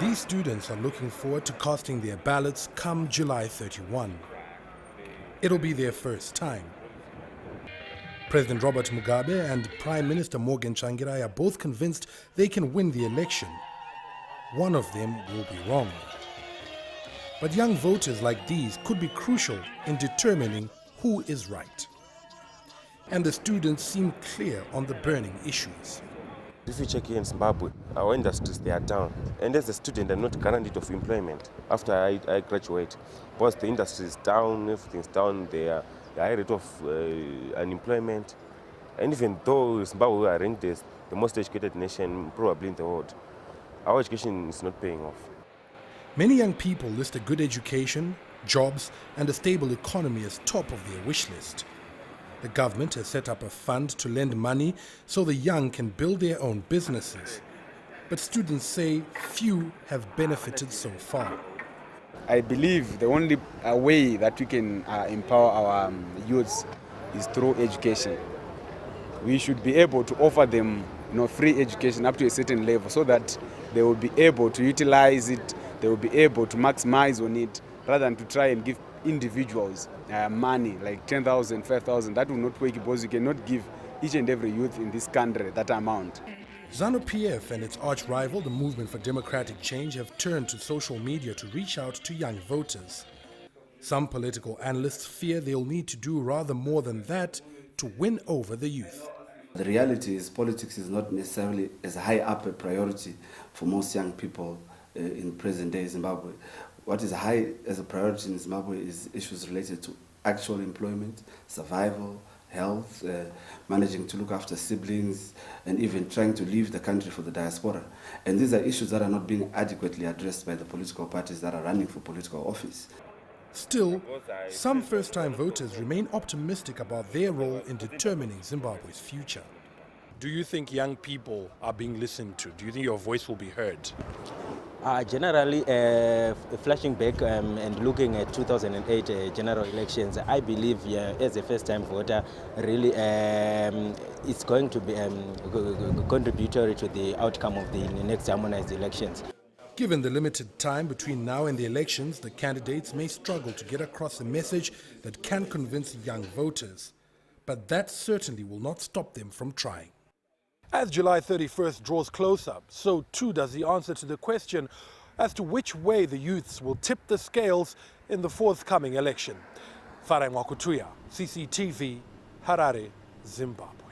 These students are looking forward to casting their ballots come July 31. It'll be their first time. President Robert Mugabe and Prime Minister Morgan Tsvangirai are both convinced they can win the election. One of them will be wrong. But young voters like these could be crucial in determining who is right. And the students seem clear on the burning issues. If you check here in Zimbabwe, our industries, they are down. And as a student, I'm not guaranteed of employment after I graduate. Because the industry is down, everything's down, there are high rate of unemployment. And even though Zimbabwe we are ranked as the most educated nation probably in the world, our education is not paying off. Many young people list a good education, jobs, and a stable economy as top of their wish list. The government has set up a fund to lend money so the young can build their own businesses. But students say few have benefited so far. I believe the only way that we can empower our youths is through education. We should be able to offer them free education up to a certain level so that they will be able to utilize it, they will be able to maximize on it, rather than to try and give individuals money like 10,000, 5,000. That will not work because you cannot give each and every youth in this country that amount. ZANU-PF and its arch-rival, the Movement for Democratic Change, have turned to social media to reach out to young voters. Some political analysts fear they'll need to do rather more than that to win over the youth. The reality is politics is not necessarily as high up a priority for most young people in present-day Zimbabwe. What is high as a priority in Zimbabwe is issues related to actual employment, survival, health, managing to look after siblings, and even trying to leave the country for the diaspora. And these are issues that are not being adequately addressed by the political parties that are running for political office. Still, some first-time voters remain optimistic about their role in determining Zimbabwe's future. Do you think young people are being listened to? Do you think your voice will be heard? Generally, flashing back and looking at 2008 general elections, I believe as a first-time voter, really it's going to be contributory to the outcome of the next harmonized elections. Given the limited time between now and the elections, the candidates may struggle to get across a message that can convince young voters. But that certainly will not stop them from trying. As July 31st draws closer, so too does the answer to the question as to which way the youths will tip the scales in the forthcoming election. Farai Mwakutuya, CCTV, Harare, Zimbabwe.